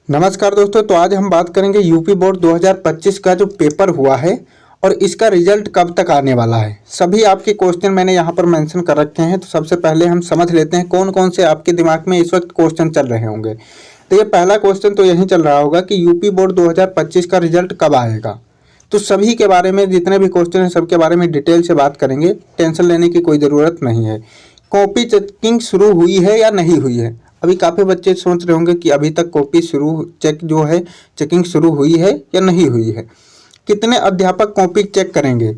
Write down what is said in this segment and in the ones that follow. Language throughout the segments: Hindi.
नमस्कार दोस्तों। तो आज हम बात करेंगे यूपी बोर्ड 2025 का जो पेपर हुआ है और इसका रिजल्ट कब तक आने वाला है। सभी आपके क्वेश्चन मैंने यहाँ पर मेंशन कर रखे हैं। तो सबसे पहले हम समझ लेते हैं कौन कौन से आपके दिमाग में इस वक्त क्वेश्चन चल रहे होंगे। तो ये पहला क्वेश्चन तो यही चल रहा होगा कि यूपी बोर्ड 2025 का रिजल्ट कब आएगा। तो सभी के बारे में जितने भी क्वेश्चन हैं सबके बारे में डिटेल से बात करेंगे। टेंशन लेने की कोई ज़रूरत नहीं है। कॉपी चेकिंग शुरू हुई है या नहीं हुई है। अभी काफ़ी बच्चे सोच रहे होंगे कि अभी तक कॉपी चेकिंग शुरू हुई है या नहीं हुई है। कितने अध्यापक कॉपी चेक करेंगे,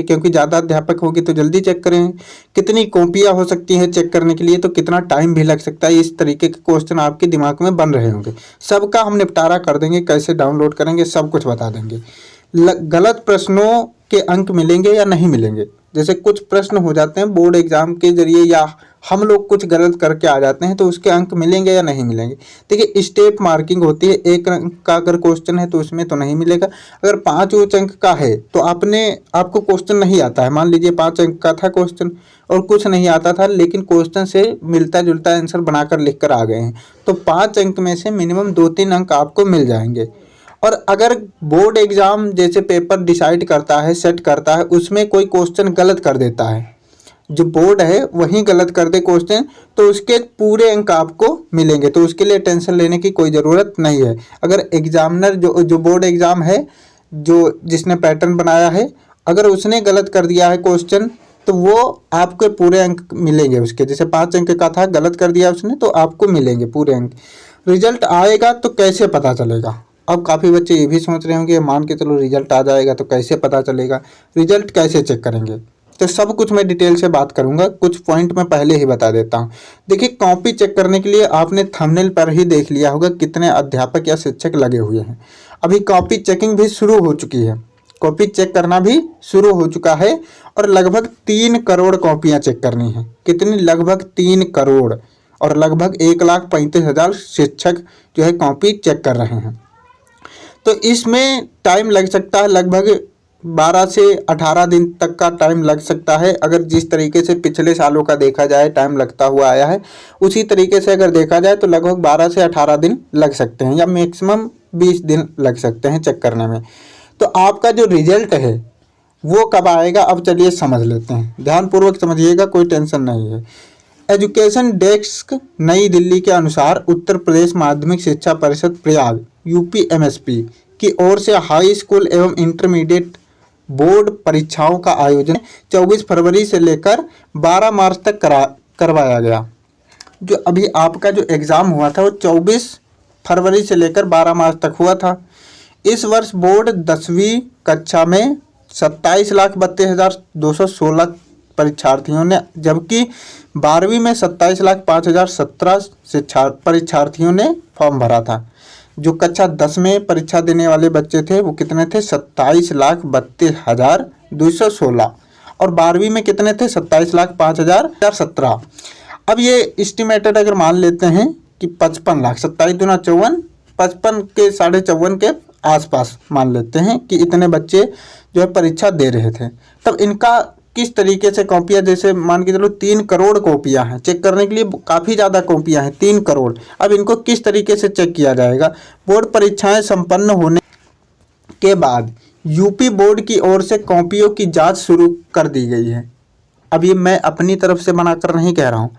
क्योंकि ज़्यादा अध्यापक होगी तो जल्दी चेक करेंगे। कितनी कॉपियाँ हो सकती हैं चेक करने के लिए, तो कितना टाइम भी लग सकता है। इस तरीके के क्वेश्चन आपके दिमाग में बन रहे होंगे। सबका हम निपटारा कर देंगे, कैसे डाउनलोड करेंगे सब कुछ बता देंगे। गलत प्रश्नों के अंक मिलेंगे या नहीं मिलेंगे। जैसे कुछ प्रश्न हो जाते हैं बोर्ड एग्जाम के जरिए या हम लोग कुछ गलत करके आ जाते हैं तो उसके अंक मिलेंगे या नहीं मिलेंगे। देखिए स्टेप मार्किंग होती है। 1 अंक का अगर क्वेश्चन है तो उसमें तो नहीं मिलेगा। अगर 5 अंक का है तो आपको क्वेश्चन नहीं आता है। मान लीजिए 5 अंक का था क्वेश्चन और कुछ नहीं आता था, लेकिन क्वेश्चन से मिलता जुलता आंसर बनाकर लिख कर आ गए हैं, तो 5 अंक में से मिनिमम 2-3 अंक आपको मिल जाएंगे। और अगर बोर्ड एग्जाम जैसे पेपर डिसाइड करता है, सेट करता है, उसमें कोई क्वेश्चन गलत कर देता है, जो बोर्ड है वही गलत कर दे क्वेश्चन, तो उसके पूरे अंक आपको मिलेंगे। तो उसके लिए टेंशन लेने की कोई ज़रूरत नहीं है। अगर एग्जामिनर जो बोर्ड एग्ज़ाम है, जिसने पैटर्न बनाया है, अगर उसने गलत कर दिया है क्वेश्चन तो वो आपके पूरे अंक मिलेंगे उसके। जैसे 5 अंक का था, गलत कर दिया उसने, तो आपको मिलेंगे पूरे अंक। रिजल्ट आएगा तो कैसे पता चलेगा। अब काफ़ी बच्चे ये भी सोच रहे होंगे मान के चलो रिजल्ट आ जाएगा तो कैसे पता चलेगा, रिजल्ट कैसे चेक करेंगे। तो सब कुछ मैं डिटेल से बात करूंगा। कुछ पॉइंट मैं पहले ही बता देता हूं। देखिए कॉपी चेक करने के लिए आपने थंबनेल पर ही देख लिया होगा कितने अध्यापक या शिक्षक लगे हुए हैं। अभी कॉपी चेकिंग भी शुरू हो चुकी है, कॉपी चेक करना भी शुरू हो चुका है और लगभग 3 करोड़ कॉपियाँ चेक करनी है। कितनी? लगभग 3 करोड़ और लगभग 1,35,000 शिक्षक जो है कॉपी चेक कर रहे हैं। तो इसमें टाइम लग सकता है, लगभग 12 से 18 दिन तक का टाइम लग सकता है। अगर जिस तरीके से पिछले सालों का देखा जाए टाइम लगता हुआ आया है, उसी तरीके से अगर देखा जाए तो लगभग 12 से 18 दिन लग सकते हैं या मैक्सिमम 20 दिन लग सकते हैं चेक करने में। तो आपका जो रिजल्ट है वो कब आएगा, अब चलिए समझ लेते हैं। ध्यानपूर्वक समझिएगा, कोई टेंशन नहीं है। एजुकेशन डेस्क नई दिल्ली के अनुसार उत्तर प्रदेश माध्यमिक शिक्षा परिषद प्रयाग UPMSP की ओर से हाई स्कूल एवं इंटरमीडिएट बोर्ड परीक्षाओं का आयोजन 24 फरवरी से लेकर 12 मार्च तक करवाया गया। जो अभी आपका जो एग्ज़ाम हुआ था वो 24 फरवरी से लेकर 12 मार्च तक हुआ था। इस वर्ष बोर्ड 10वीं कक्षा में 27,32,216 परीक्षार्थियों ने, जबकि 12वीं में 27,05,017 परीक्षार्थियों ने फॉर्म भरा था। जो कक्षा 10 में परीक्षा देने वाले बच्चे थे वो कितने थे? 27,32,216 और 12वीं में कितने थे? 27,05,017। अब ये एस्टिमेटेड अगर मान लेते हैं कि 55 लाख, 27 दूना 54, 55 के 54.5 के आसपास मान लेते हैं कि इतने बच्चे जो है परीक्षा दे रहे थे। तब इनका किस तरीके से कॉपियाँ, जैसे मान के चलो 3 करोड़ कॉपियाँ हैं चेक करने के लिए, काफ़ी ज़्यादा कॉपियाँ हैं 3 करोड़। अब इनको किस तरीके से चेक किया जाएगा। बोर्ड परीक्षाएं संपन्न होने के बाद यूपी बोर्ड की ओर से कॉपियों की जांच शुरू कर दी गई है। अब ये मैं अपनी तरफ से बनाकर नहीं कह रहा हूँ,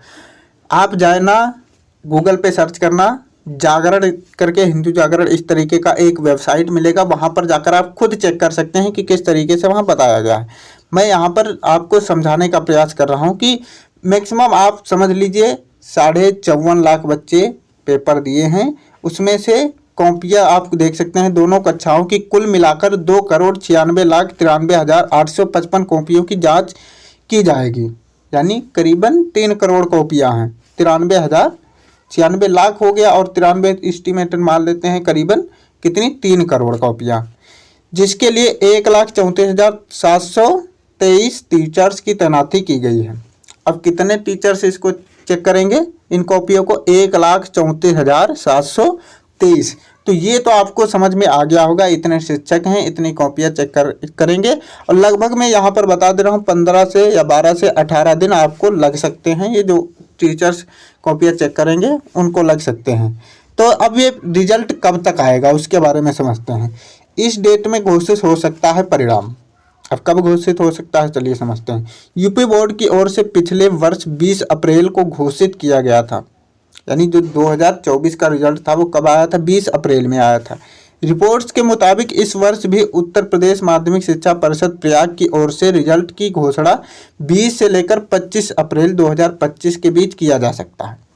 आप जाए ना गूगल पे सर्च करना, जागरण करके, हिंदू जागरण इस तरीके का एक वेबसाइट मिलेगा, वहाँ पर जाकर आप खुद चेक कर सकते हैं कि किस तरीके से वहाँ बताया गया है। मैं यहाँ पर आपको समझाने का प्रयास कर रहा हूँ कि मैक्सिमम आप समझ लीजिए 54.5 लाख बच्चे पेपर दिए हैं। उसमें से कॉपियाँ आप देख सकते हैं दोनों कक्षाओं की कुल मिलाकर 2,96,93,855 कॉपियों की जाँच की जाएगी। यानी करीबन 3 करोड़ कॉपियाँ हैं। 96 लाख हो गया और 93 एस्टिमेटेड मान लेते हैं, करीबन कितनी? 3 करोड़ कॉपियाँ, जिसके लिए 1,34,723 टीचर्स की तैनाती की गई है। अब कितने टीचर्स इसको चेक करेंगे इन कॉपियों को? 1,34,723। तो ये तो आपको समझ में आ गया होगा, इतने शिक्षक हैं, इतनी कॉपियाँ चेक करेंगे। और लगभग मैं यहाँ पर बता दे रहा हूँ 15 से या 12 से 18 दिन आपको लग सकते हैं। ये जो टीचर्स कॉपियाँ चेक करेंगे उनको लग सकते हैं। तो अब ये रिजल्ट कब तक आएगा उसके बारे में समझते हैं। इस डेट में घोषित हो सकता है परिणाम। अब कब घोषित हो सकता है चलिए समझते हैं। यूपी बोर्ड की ओर से पिछले वर्ष 20 अप्रैल को घोषित किया गया था, यानी जो 2024 का रिजल्ट था वो कब आया था, 20 अप्रैल में आया था। रिपोर्ट्स के मुताबिक इस वर्ष भी उत्तर प्रदेश माध्यमिक शिक्षा परिषद प्रयाग की ओर से रिजल्ट की घोषणा 20 से लेकर 25 अप्रैल 2025 के बीच किया जा सकता है।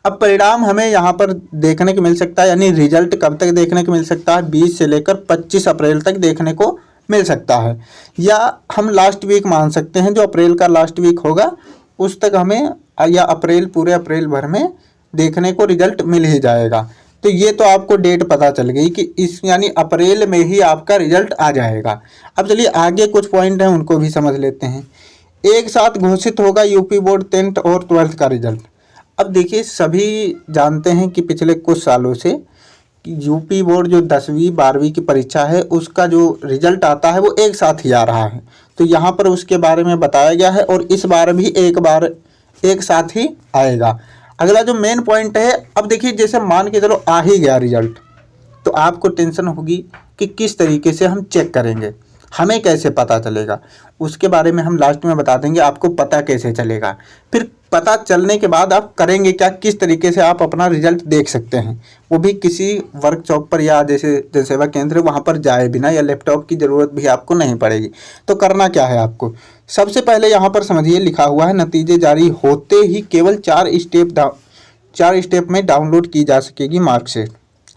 अब परिणाम हमें यहाँ पर देखने को मिल सकता है, यानी रिजल्ट कब तक देखने को मिल सकता है, 20 से लेकर 25 अप्रैल तक देखने को मिल सकता है, या हम लास्ट वीक मान सकते हैं, जो अप्रैल का लास्ट वीक होगा उस तक हमें, या अप्रैल पूरे अप्रैल भर में देखने को रिजल्ट मिल ही जाएगा। तो ये तो आपको डेट पता चल गई कि इस यानी अप्रैल में ही आपका रिजल्ट आ जाएगा। अब चलिए आगे कुछ पॉइंट हैं उनको भी समझ लेते हैं। एक साथ घोषित होगा यूपी बोर्ड 10th और 12th का रिजल्ट। अब देखिए सभी जानते हैं कि पिछले कुछ सालों से यूपी बोर्ड जो 10वीं 12वीं की परीक्षा है उसका जो रिजल्ट आता है वो एक साथ ही आ रहा है, तो यहाँ पर उसके बारे में बताया गया है और इस बार भी एक साथ ही आएगा। अगला जो मेन पॉइंट है, अब देखिए जैसे मान के चलो आ ही गया रिजल्ट, तो आपको टेंशन होगी कि किस तरीके से हम चेक करेंगे, हमें कैसे पता चलेगा, उसके बारे में हम लास्ट में बता देंगे आपको पता कैसे चलेगा। फिर पता चलने के बाद आप करेंगे क्या, किस तरीके से आप अपना रिजल्ट देख सकते हैं, वो भी किसी वर्कशॉप पर या जैसे जनसेवा केंद्र वहाँ पर जाए बिना, या लैपटॉप की ज़रूरत भी आपको नहीं पड़ेगी। तो करना क्या है आपको, सबसे पहले यहाँ पर समझिए लिखा हुआ है नतीजे जारी होते ही केवल 4 स्टेप में डाउनलोड की जा सकेगी मार्कशीट।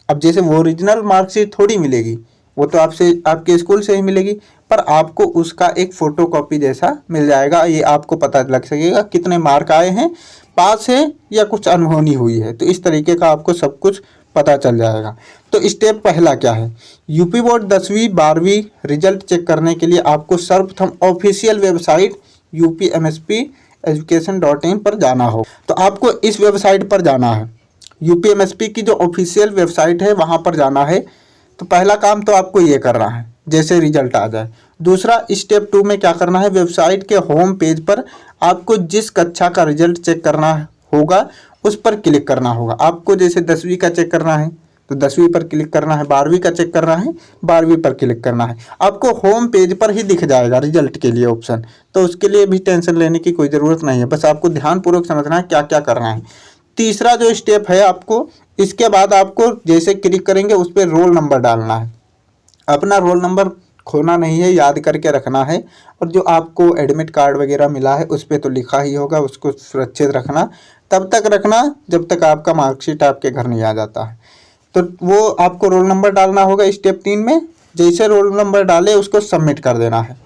अब जैसे वो ओरिजिनल मार्कशीट थोड़ी मिलेगी, वो तो आपसे आपके स्कूल से ही मिलेगी, पर आपको उसका एक फ़ोटोकॉपी जैसा मिल जाएगा। ये आपको पता लग सकेगा कितने मार्क आए हैं, पास है या कुछ अनहोनी हुई है, तो इस तरीके का आपको सब कुछ पता चल जाएगा। तो स्टेप पहला क्या है, यूपी बोर्ड 10वीं 12वीं रिजल्ट चेक करने के लिए आपको सर्वप्रथम ऑफिशियल वेबसाइट upmspeducation.in पर जाना हो। तो आपको इस वेबसाइट पर जाना है, यूपीएमएसपी की जो ऑफिशियल वेबसाइट है वहाँ पर जाना है। तो पहला काम तो आपको ये करना है जैसे रिजल्ट आ जाए। दूसरा स्टेप 2 में क्या करना है, वेबसाइट के होम पेज पर आपको जिस कक्षा का रिजल्ट चेक करना होगा उस पर क्लिक करना होगा। आपको जैसे 10वीं का चेक करना है तो 10वीं पर क्लिक करना है, 12वीं का चेक करना है 12वीं पर क्लिक करना है। आपको होम पेज पर ही दिख जाएगा रिजल्ट के लिए ऑप्शन, तो उसके लिए भी टेंशन लेने की कोई ज़रूरत नहीं है, बस आपको ध्यानपूर्वक समझना है क्या क्या करना है। तीसरा जो स्टेप है आपको, इसके बाद आपको जैसे क्लिक करेंगे उस पर रोल नंबर डालना है। अपना रोल नंबर खोना नहीं है, याद करके रखना है, और जो आपको एडमिट कार्ड वगैरह मिला है उस पर तो लिखा ही होगा, उसको सुरक्षित रखना, तब तक रखना जब तक आपका मार्कशीट आपके घर नहीं आ जाता है। तो वो आपको रोल नंबर डालना होगा स्टेप 3 में। जैसे रोल नंबर डाले उसको सबमिट कर देना है।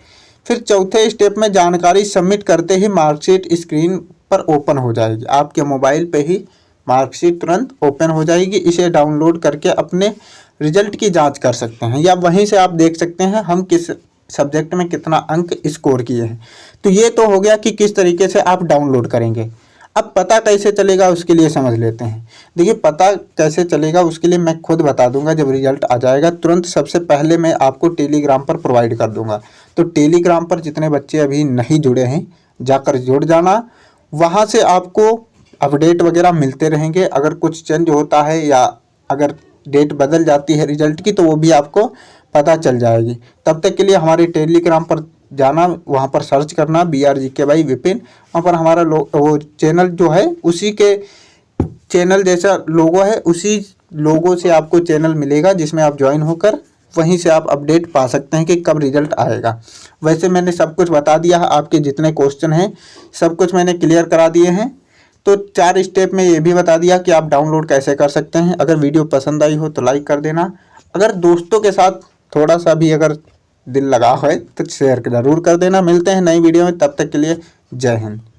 फिर चौथे स्टेप में जानकारी सबमिट करते ही मार्कशीट स्क्रीन पर ओपन हो जाएगी, आपके मोबाइल पे ही मार्कशीट तुरंत ओपन हो जाएगी। इसे डाउनलोड करके अपने रिजल्ट की जांच कर सकते हैं, या वहीं से आप देख सकते हैं हम किस सब्जेक्ट में कितना अंक स्कोर किए हैं। तो ये तो हो गया कि किस तरीके से आप डाउनलोड करेंगे। अब पता कैसे चलेगा उसके लिए समझ लेते हैं। देखिए पता कैसे चलेगा उसके लिए मैं खुद बता दूंगा, जब रिजल्ट आ जाएगा तुरंत सबसे पहले मैं आपको टेलीग्राम पर प्रोवाइड कर दूंगा। तो टेलीग्राम पर जितने बच्चे अभी नहीं जुड़े हैं जाकर जुड़ जाना, वहाँ से आपको अपडेट वगैरह मिलते रहेंगे। अगर कुछ चेंज होता है या अगर डेट बदल जाती है रिजल्ट की तो वो भी आपको पता चल जाएगी। तब तक के लिए हमारे टेलीग्राम पर जाना, वहाँ पर सर्च करना BRGK बाई विपिन, वहाँ पर हमारा वो चैनल जो है उसी के चैनल जैसा लोगो है, उसी लोगो से आपको चैनल मिलेगा जिसमें आप ज्वाइन होकर वहीं से आप अपडेट पा सकते हैं कि कब रिजल्ट आएगा। वैसे मैंने सब कुछ बता दिया है, आपके जितने क्वेश्चन हैं सब कुछ मैंने क्लियर करा दिए हैं। तो 4 स्टेप में ये भी बता दिया कि आप डाउनलोड कैसे कर सकते हैं। अगर वीडियो पसंद आई हो तो लाइक कर देना, अगर दोस्तों के साथ थोड़ा सा भी अगर दिल लगा है तो शेयर ज़रूर कर देना। मिलते हैं नई वीडियो में, तब तक के लिए जय हिंद।